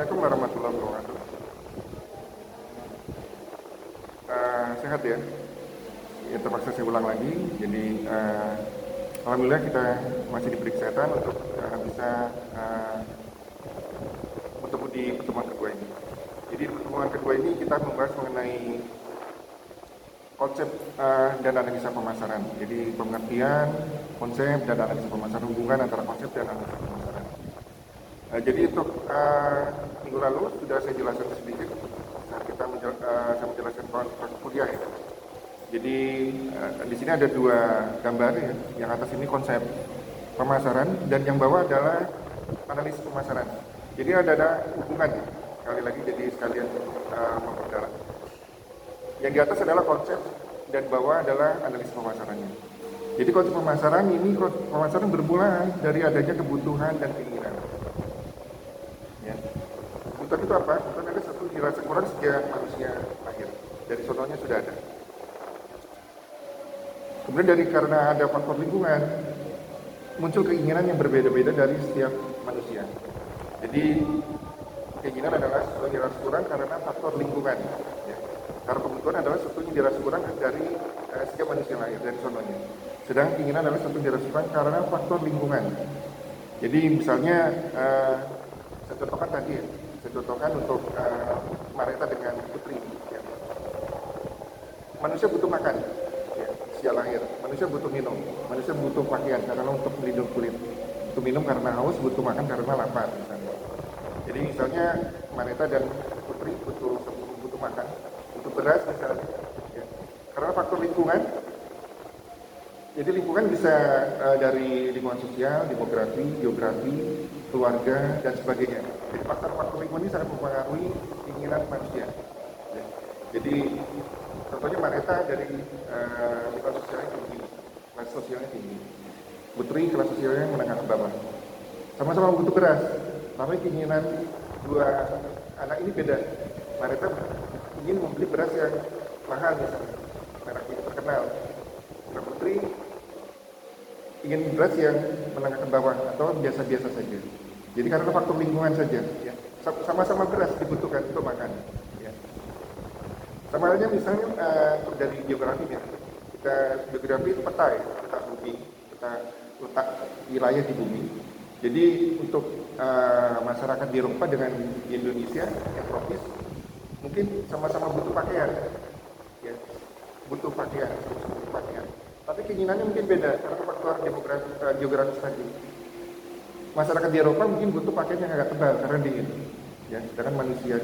Assalamualaikum warahmatullahi wabarakatuh. Sehat ya? Ya terpaksa saya ulang lagi. Jadi alhamdulillah kita masih diberi kesehatan untuk bisa bertemu di pertemuan kedua ini. Jadi di pertemuan kedua ini kita membahas mengenai konsep dan analisa pemasaran. Jadi pengertian, konsep dan analisa pemasaran, hubungan antara konsep dan analisa pemasaran. Jadi untuk minggu lalu sudah saya jelaskan sedikit saat saya menjelaskan proses kuliah ya. Jadi di sini ada dua gambar ya. Yang atas ini konsep pemasaran dan yang bawah adalah analisis pemasaran. Jadi ada hubungan sekali lagi, jadi sekalian memperdalam. Yang di atas adalah konsep dan bawah adalah analisis pemasarannya. Jadi konsep pemasaran ini pemasaran bermula dari adanya kebutuhan dan keinginan. Ya. Kebutuhan itu apa? Kebutuhan ada satu dirasa kurang sejak manusia lahir. Dari sononya sudah ada. Kemudian karena ada faktor lingkungan, muncul keinginan yang berbeda-beda dari setiap manusia. Jadi keinginan adalah sesuatu yang dirasa kurang karena faktor lingkungan. Ya. Karena kebutuhan adalah sesuatu yang dirasa kurang dari setiap manusia lahir, dari sononya. Sedangkan keinginan adalah sesuatu yang dirasa kurang karena faktor lingkungan. Jadi misalnya saya contohkan tadi ya, saya contohkan untuk Mareta dengan Putri. Ya. Manusia butuh makan, ya, sejak lahir. Manusia butuh minum, manusia butuh pakaian karena untuk melindungi kulit. Butuh minum karena haus, butuh makan karena lapar misalnya. Jadi misalnya Mareta dan Putri butuh makan, butuh beras misalnya. Ya. Karena faktor lingkungan. Jadi lingkungan bisa dari lingkungan sosial, demografi, geografi, keluarga, dan sebagainya. Jadi faktor-faktor lingkungan ini sangat mempengaruhi keinginan manusia. Ya. Jadi contohnya Mareta dari lingkungan sosialnya tinggi, kelas sosialnya tinggi. Putri kelas sosialnya menengah ke bawah. Sama-sama butuh beras, tapi keinginan dua anak ini beda. Mareta ingin membeli beras yang mahal misalnya, merek itu terkenal. Putri ingin beras yang menengah ke bawah atau biasa-biasa saja. Jadi karena faktor lingkungan saja, ya. Sama-sama beras dibutuhkan untuk makan. Ya. Sama halnya misalnya dari geografi ya. Geografi itu peta ya, peta bumi, peta letak wilayah di bumi. Jadi untuk masyarakat di Eropa dengan Indonesia yang tropis mungkin sama-sama butuh pakaian, ya. Butuh pakaian. Tapi keinginannya mungkin beda karena faktor geografis tadi. Masyarakat di Eropa mungkin butuh pakaian yang agak tebal karena dingin. Ya, sedangkan manusia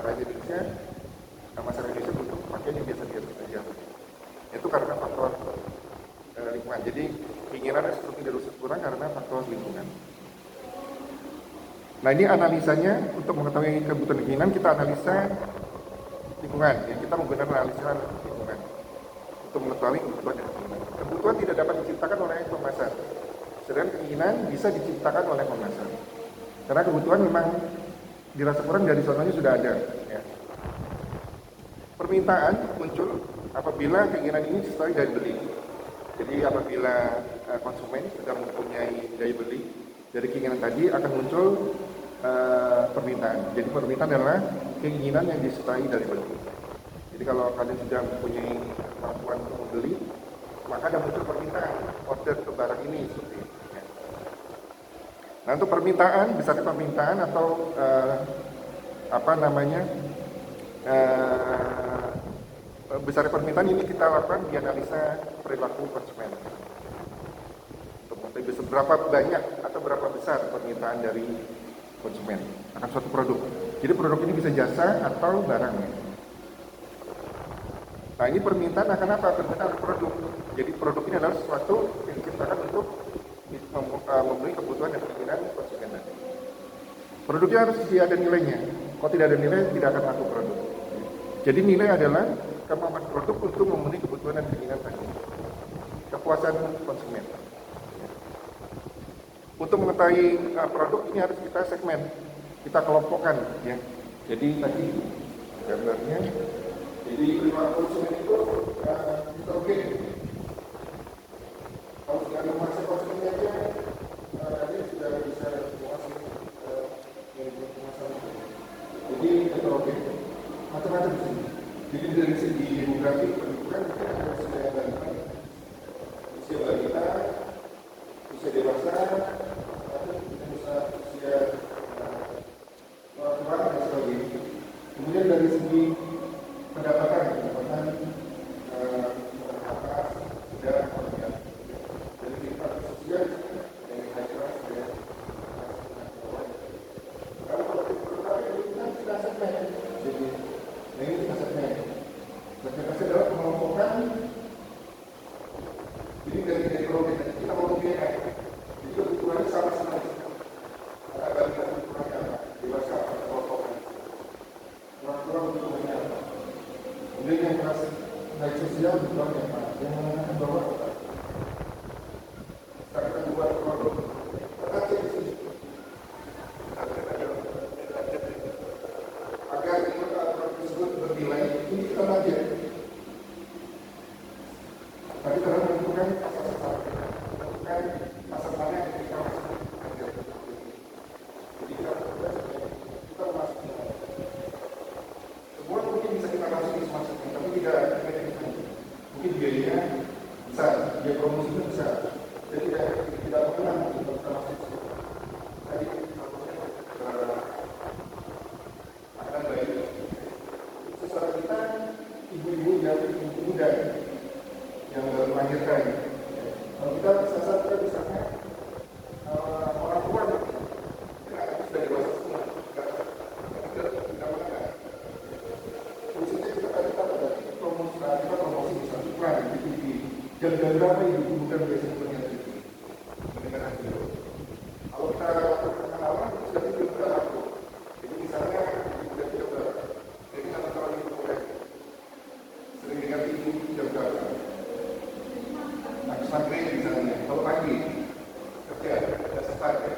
rakyat Indonesia, masyarakat Indonesia butuh pakaian yang biasa-biasa saja. Itu karena faktor lingkungan. Jadi keinginannya seperti dirasa kurang karena faktor lingkungan. Nah ini analisanya untuk mengetahui kebutuhan keinginan kita analisa lingkungan. Ya, kita menggunakan analisa lingkungan untuk mengetahui kebutuhan dan keinginan. Kebutuhan tidak dapat diciptakan oleh pemasar, sedangkan keinginan bisa diciptakan oleh pemasar. Karena kebutuhan memang dirasa kurang dari sononya sudah ada. Ya. Permintaan muncul apabila keinginan ini disertai daya beli. Jadi apabila konsumen sedang mempunyai daya beli, dari keinginan tadi akan muncul permintaan. Jadi permintaan adalah keinginan yang disertai dari beli. Jadi kalau kalian sudah mempunyai kemampuan untuk membeli, maka ada muncul permintaan order ke barang ini seperti itu. Nah untuk permintaan, besar permintaan atau besar permintaan ini kita lakukan di analisa perilaku konsumen. Untuk mengetahui seberapa banyak atau berapa besar permintaan dari konsumen akan suatu produk. Jadi produk ini bisa jasa atau barang. Nah ini permintaan akan apa? Permintaan produk. Jadi produk ini adalah sesuatu yang diciptakan untuk memenuhi kebutuhan dan keinginan konsumen. Produknya harus ada nilainya. Kalau tidak ada nilai, tidak akan laku produk. Jadi nilai adalah kemampuan produk untuk memenuhi kebutuhan dan keinginan tadi. Kepuasan konsumen. Untuk mengetahui produk ini harus kita segmen, kita kelompokkan. Ya. Jadi tadi gambarnya. Jadi lima konsumen itu nitrogen. Kalau sudah ada masa konsumennya aja, dia sudah bisa menguasai kemasan demografi pendidikan mungkin ada usia balita, usia balita, usia dewasa, usia orang tua dan sebagainya. Kemudian dari segi pendapatan atas sudah dari tingkat sosial dari high class dan kalau kita sudah segmen, jadi ini kita segmen. Segmentasi adalah pengelompokan. Jadi dari kalau kita mau memilih, jadi kebutuhannya sama sekali. Ada kebutuhannya apa? Dewasa atau kelompokan. Orang tua kebutuhannya apa? Kemudian yang kelas naik sosial kebutuhannya apa? Yang menengah bawah apa? Sekarang kita buat produk. Kita cek di sini. Agar produk tersebut bernilai, ini kita belajar. Tapi kita menentukan pasar-pasar, menentukan pasar mana yang kita masuk. Jadi kita masuk. Semua mungkin bisa kita masukin semasuknya, tapi tidak mungkin biayanya besar, biaya promosinya besar. Jadi tidak mengenang untuk kita masuk. Tadi makanan bayi. Sesuatu kita ibu-ibu yang muda yang baru melahirkan. Kalau kita misalnya orang tua sudah dewasa semua, tidak menengah. Khususnya kita promosi misalnya iklan di TV. Jam-jam berapa ibu bukan biasanya melihat TV, mendengar radio. Kalau kita lakukan awal itu sudah tidak berlaku. Jadi misalnya sudah tidak berlaku. Jadi kalau itu boleh sering dengar TV jam berapa? Maghrib misalnya, kalau pagi kerja ada start ya,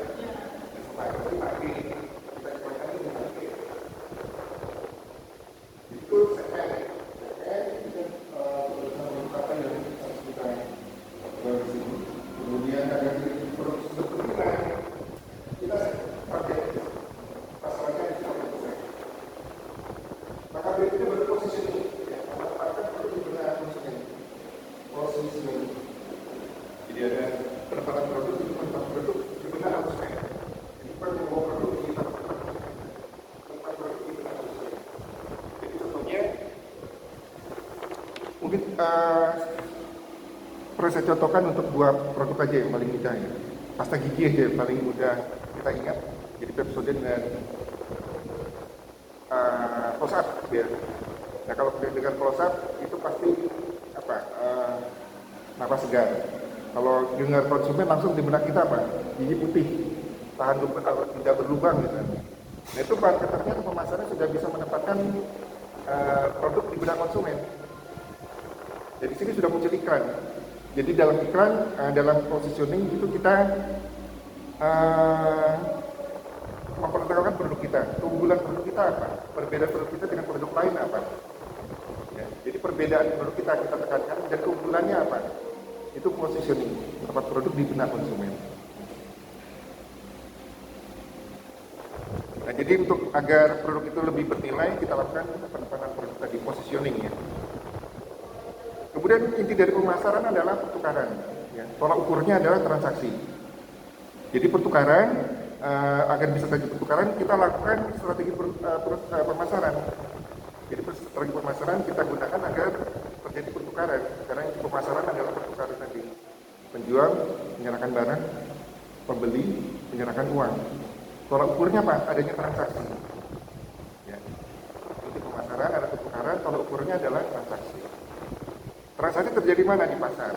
tapi pagi kita kebanyakan itu pagi. Itu segmen itu apa yang harus kita buat di sini. Kemudian ada produk sebetulnya kita target pasarnya di sana. Maka berikutnya berposisi ya, menempatkan produk di benar konsumen. Posisi jadi ada penempatan produk itu penempatan produk di benar konsumen. Jadi penjual produk di tempat produk di benar konsumen. Jadi contohnya mungkin perlu saya contohkan untuk buat produk aja yang paling mudah ya. Pasta gigi aja yang paling mudah kita ingat. Jadi Pepsodent dan Close-up ya. Nah kalau dengan Close-up itu pasti apa? Napas segar. Kalau dengar konsumen langsung di benak kita apa? Gigi putih, tahan tidak berlubang gitu. Nah itu marketernya atau pemasarannya sudah bisa menempatkan produk di benak konsumen. Jadi sini sudah muncul iklan. Jadi dalam iklan, dalam positioning itu kita memperkenalkan produk kita. Keunggulan produk kita apa? Perbedaan produk kita dengan produk lain apa? Ya, jadi perbedaan produk kita tekankan dan keunggulannya apa? Itu positioning, tempat produk di benak konsumen. Nah, jadi untuk agar produk itu lebih bernilai, kita lakukan penempatan produk tadi, positioning ya. Kemudian inti dari pemasaran adalah pertukaran. Ya. Tolak ukurnya adalah transaksi. Jadi pertukaran, agar bisa terjadi pertukaran, kita lakukan strategi pemasaran. Jadi strategi pemasaran kita gunakan agar terjadi pertukaran. Karena inti pemasaran adalah pertukaran tadi. Penjual menyerahkan barang, pembeli menyerahkan uang. Tolak ukurnya apa? Adanya transaksi. Ya. Inti pemasaran ada pertukaran, tolak ukurnya adalah transaksi. Transaksi terjadi mana? Di pasar.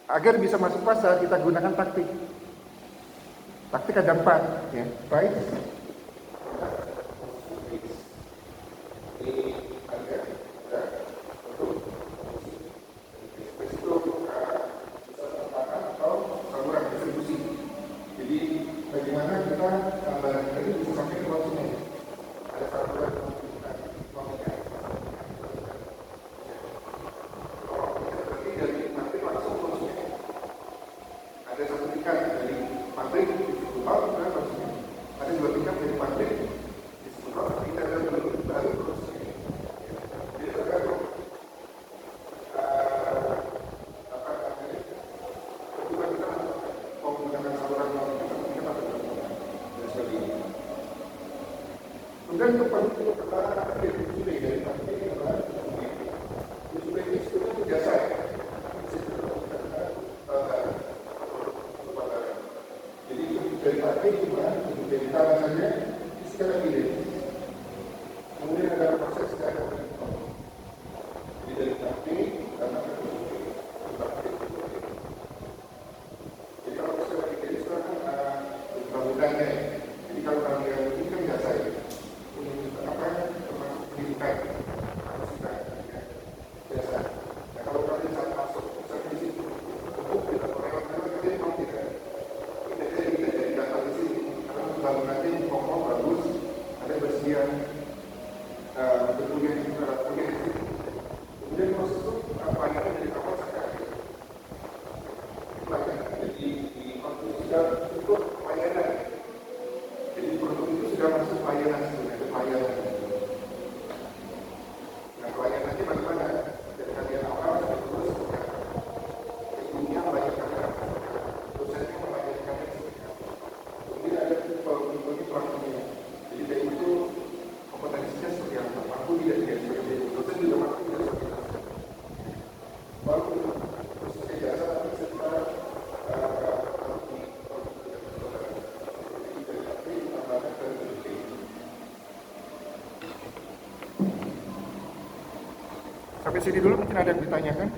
Agar bisa masuk pasar, kita gunakan taktik. Taktik ada 4, ya. Price, bagaimana kita barang ini bisa sampai ke konsumen. Ada saluran uangnya. Berarti dari pabrik langsung ke konsumen. Ada satu tingkat dari pabrik distributor ke konsumen. Ada 2 tingkat Kemudian pertama dari pasti adalah itu jasa. Jadi dari pasti cuma dari tangan saja sekarang ini. Kemudian ada proses sekarang. Jadi dari pasti karena jadi kalau sekarang ini sekarang bangunannya. Jadi kalau kalian ini kan jasa ya. Apa termasuk pendidikan kapasitas ya, jasa. Nah kalau kalian saat masuk di situ untuk kita orang kalian mau tidak jadi data di sini karena bangunannya kokoh bagus ada bersedia bentuknya di peraturannya di situ. Kemudian proses itu apa dari awal sampai akhir. Jadi di sudah cukup pelayanan. Jadi produk itu sudah masuk pelayanan sebenarnya pelayanan. Nah pelayanannya bagaimana? Dari kalian awal sampai terus ilmunya melayani kalian, dosennya melayani kalian seperti apa. Kemudian ada bagi pelakunya. Jadi dari itu kompetensinya seperti apa? Mampu tidak dia seperti itu. Dosen juga mampu tidak seperti itu. Walaupun prosesnya jasa tapi setelah sampai sini dulu mungkin ada yang ditanyakan.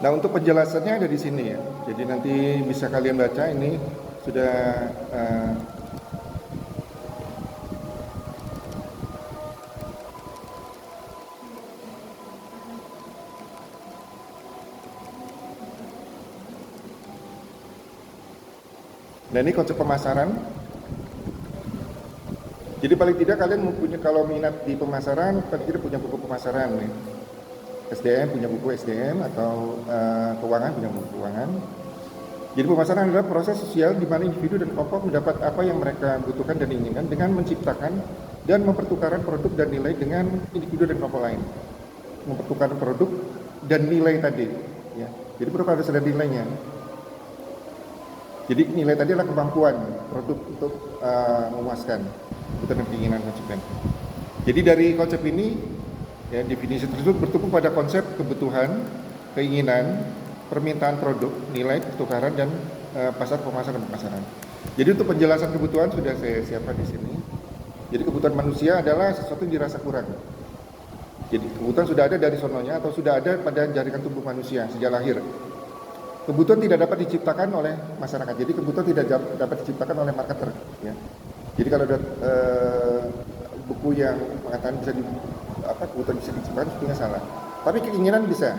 Nah untuk penjelasannya ada di sini ya. Jadi nanti bisa kalian baca ini sudah nah ini konsep pemasaran. Jadi paling tidak kalian mempunyai kalau minat di pemasaran, paling tidak punya buku pemasaran nih. SDM punya buku SDM atau keuangan punya buku keuangan. Jadi pemasaran adalah proses sosial di mana individu dan kelompok mendapat apa yang mereka butuhkan dan inginkan dengan menciptakan dan mempertukarkan produk dan nilai dengan individu dan kelompok lain. Mempertukarkan produk dan nilai tadi. Ya. Jadi perlu harus ada nilainya. Jadi nilai tadi adalah kemampuan produk untuk memuaskan kebutuhan dan keinginan konsumen. Jadi dari konsep ini, ya, definisi tersebut bertumpu pada konsep kebutuhan, keinginan, permintaan produk, nilai, pertukaran, dan pasar pemasaran dan pemasaran. Jadi untuk penjelasan kebutuhan sudah saya siapkan di sini. Jadi kebutuhan manusia adalah sesuatu yang dirasa kurang. Jadi kebutuhan sudah ada dari sononya atau sudah ada pada jaringan tubuh manusia sejak lahir. Kebutuhan tidak dapat diciptakan oleh masyarakat. Jadi kebutuhan tidak dapat diciptakan oleh marketer. Ya. Jadi kalau ada buku yang mengatakan kebutuhan bisa diciptakan, sebetulnya salah. Tapi keinginan bisa.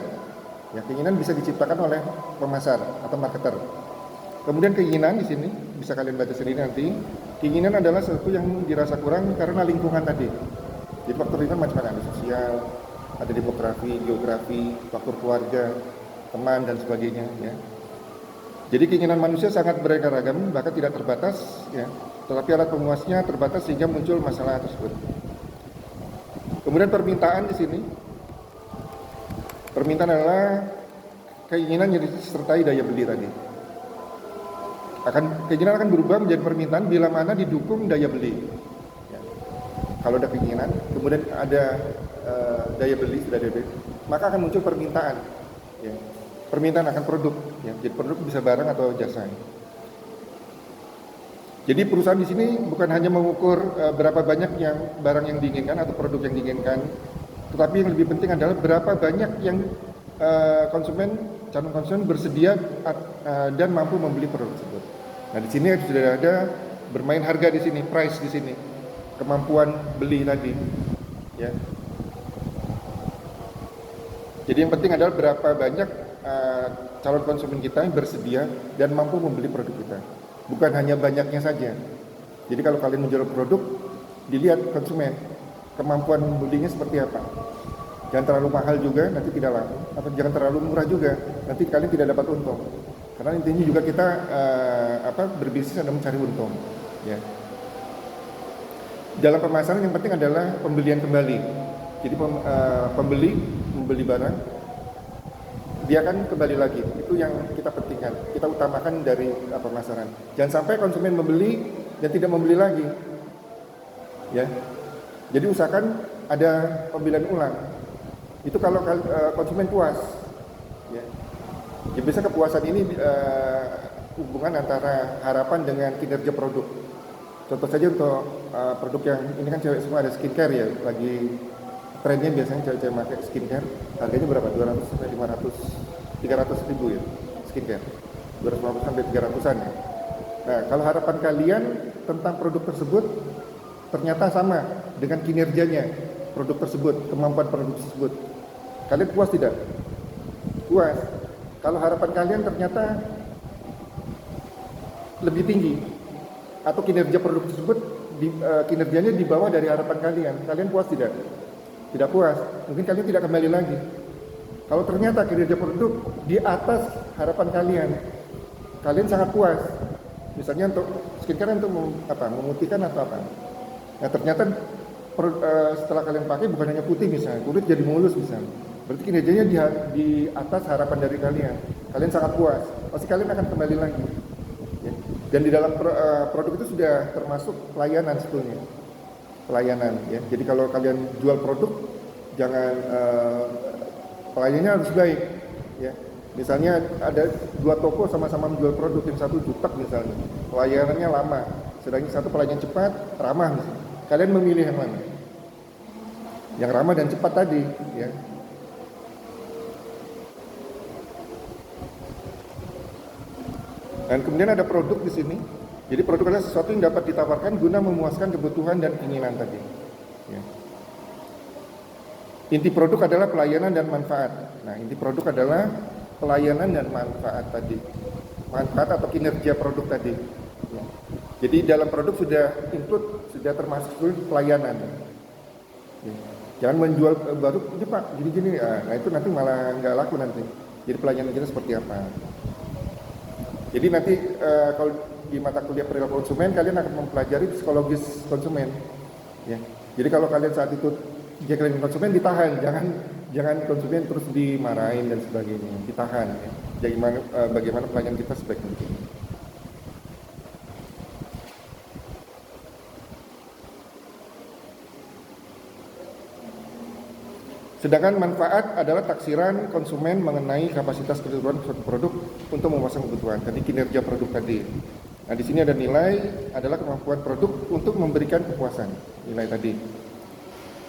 Ya, keinginan bisa diciptakan oleh pemasar atau marketer. Kemudian keinginan di sini bisa kalian baca sendiri nanti. Keinginan adalah sesuatu yang dirasa kurang karena lingkungan tadi. Jadi faktor lingkungan macam-macam, ada sosial, ada demografi, geografi, faktor keluarga, teman dan sebagainya. Ya. Jadi keinginan manusia sangat beraneka ragam, bahkan tidak terbatas. Ya. Tetapi alat pemuasnya terbatas sehingga muncul masalah tersebut. Kemudian permintaan di sini. Permintaan adalah keinginan yang disertai daya beli tadi. Keinginan akan berubah menjadi permintaan bila mana didukung daya beli. Ya. Kalau ada keinginan, kemudian ada daya beli, sudah daya beli, maka akan muncul permintaan. Ya. Permintaan akan produk. Ya. Jadi produk bisa barang atau jasa. Jadi perusahaan di sini bukan hanya mengukur berapa banyak yang barang yang diinginkan atau produk yang diinginkan, tetapi yang lebih penting adalah berapa banyak yang calon konsumen bersedia dan mampu membeli produk tersebut. Nah di sini sudah ada bermain harga di sini, price di sini, kemampuan beli tadi. Ya. Jadi yang penting adalah berapa banyak calon konsumen kita yang bersedia dan mampu membeli produk kita. Bukan hanya banyaknya saja. Jadi kalau kalian menjual produk, dilihat konsumen, kemampuan belinya seperti apa. Jangan terlalu mahal juga, nanti tidak laku. Atau jangan terlalu murah juga, nanti kalian tidak dapat untung. Karena intinya juga kita berbisnis adalah mencari untung. Ya. Dalam pemasaran yang penting adalah pembelian kembali. Jadi pembeli membeli barang, dia akan kembali lagi. Itu yang kita pentingkan. Kita utamakan dari pemasaran. Jangan sampai konsumen membeli dan tidak membeli lagi. Ya. Jadi usahakan ada pembelian ulang. Itu kalau konsumen puas. Ya. Ya bisa kepuasan ini hubungan antara harapan dengan kinerja produk. Contoh saja untuk produk yang ini kan cewek semua ada skincare ya, lagi trennya biasanya cewek-cewek pakai skincare. Harganya berapa? 200 sampai 500, 300 ribu ya skincare. 250 sampai 300-an ya. Nah, kalau harapan kalian tentang produk tersebut ternyata sama dengan kinerjanya produk tersebut, kemampuan produk tersebut. Kalian puas tidak? Puas. Kalau harapan kalian ternyata lebih tinggi atau kinerja produk tersebut kinerjanya di bawah dari harapan kalian puas tidak? Tidak puas. Mungkin kalian tidak kembali lagi. Kalau ternyata kinerja produk di atas harapan kalian sangat puas. Misalnya untuk skincare untuk memutihkan atau apa. Nah ternyata setelah kalian pakai bukan hanya putih misalnya, kulit jadi mulus misalnya. Berarti kinerjanya di atas harapan dari kalian. Kalian sangat puas. Pasti kalian akan kembali lagi. Ya. Dan di dalam produk itu sudah termasuk pelayanan sebetulnya. Pelayanan ya. Jadi kalau kalian jual produk jangan pelayanannya harus baik ya. Misalnya ada dua toko sama-sama menjual produk, yang satu jutek misalnya. Pelayanannya lama, sedangkan satu pelayanan cepat, ramah misalnya. Kalian memilih yang mana? Yang ramah dan cepat tadi ya. Dan kemudian ada produk di sini. Jadi produk adalah sesuatu yang dapat ditawarkan guna memuaskan kebutuhan dan keinginan tadi. Ya. Inti produk adalah pelayanan dan manfaat. Nah, inti produk adalah pelayanan dan manfaat tadi. Manfaat atau kinerja produk tadi. Ya. Jadi dalam produk sudah termasuk pelayanan. Ya. Jangan menjual baru, ini Pak, gini-gini. Nah itu nanti malah nggak laku nanti. Jadi pelayanan kita seperti apa? Jadi nanti kalau di mata kuliah perilaku konsumen kalian akan mempelajari psikologis konsumen. Ya. Jadi kalau kalian saat itu jika kalian konsumen ditahan, jangan konsumen terus dimarahin dan sebagainya, ditahan. Ya. Jadi bagaimana pelayanan kita sebaik mungkin. Sedangkan manfaat adalah taksiran konsumen mengenai kapasitas keseluruhan suatu produk untuk memuaskan kebutuhan. Tadi kinerja produk tadi. Nah, di sini ada nilai adalah kemampuan produk untuk memberikan kepuasan. Nilai tadi.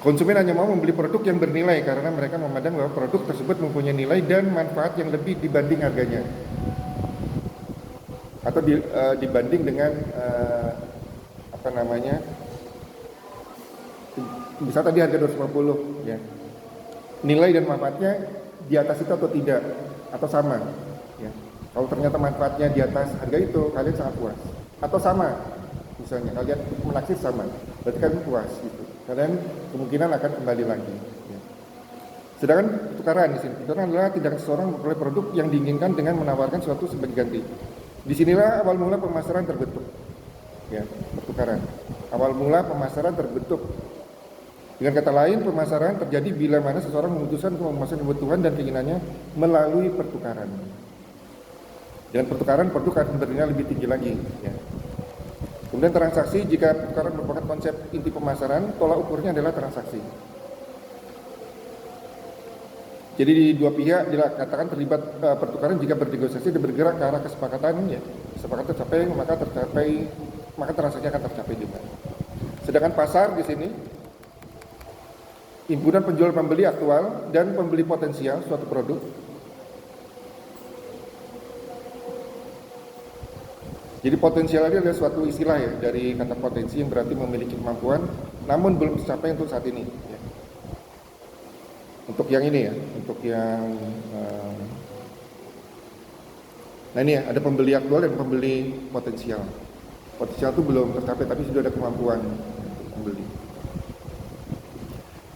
Konsumen hanya mau membeli produk yang bernilai karena mereka memandang bahwa produk tersebut mempunyai nilai dan manfaat yang lebih dibanding harganya. Atau dibanding dengan misal tadi harga 250 ya. Nilai dan manfaatnya di atas itu atau tidak, atau sama ya. Kalau ternyata manfaatnya di atas harga itu, kalian sangat puas. Atau sama, misalnya kalian menaksir sama, berarti kalian puas gitu. Kalian kemungkinan akan kembali lagi ya. Sedangkan pertukaran di sini, pertukaran adalah tindakan seseorang memperoleh produk yang diinginkan dengan menawarkan sesuatu sebagai ganti. Disinilah awal mula pemasaran terbentuk ya, pertukaran. Awal mula pemasaran terbentuk. Dengan kata lain, pemasaran terjadi bila mana seseorang memutuskan untuk memasang kebutuhan dan keinginannya melalui pertukaran. Dengan pertukaran, produk akan bernilai lebih tinggi lagi. Ya. Kemudian transaksi, jika pertukaran merupakan konsep inti pemasaran, tolak ukurnya adalah transaksi. Jadi di dua pihak dikatakan terlibat pertukaran jika bernegosiasi dan bergerak ke arah kesepakatan, ya. Kesepakatan tercapai, maka transaksi akan tercapai juga. Sedangkan pasar di sini himpunan penjual pembeli aktual dan pembeli potensial suatu produk. Jadi potensial ini adalah suatu istilah ya dari kata potensi yang berarti memiliki kemampuan namun belum tercapai untuk saat ini ya. Untuk yang ini ya, untuk yang nah ini ya, ada pembeli aktual dan pembeli potensial. Potensial itu belum tercapai tapi sudah ada kemampuan untuk membeli.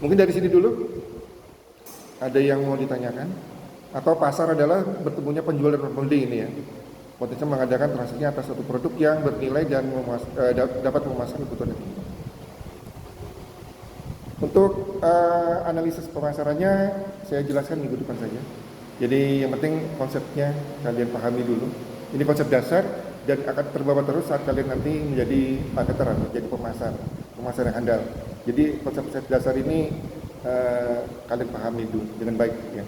Mungkin dari sini dulu. Ada yang mau ditanyakan? Atau pasar adalah bertemunya penjual dan pembeli ini ya. Potensi mengadakan transaksi atas suatu produk yang bernilai dan dapat memuaskan kebutuhan itu. Untuk analisis pemasarannya saya jelaskan minggu depan saja. Jadi yang penting konsepnya kalian pahami dulu. Ini konsep dasar dan akan terbawa terus saat kalian nanti menjadi marketer atau menjadi pemasar yang handal. Jadi konsep dasar ini kalian pahami dulu dengan baik ya.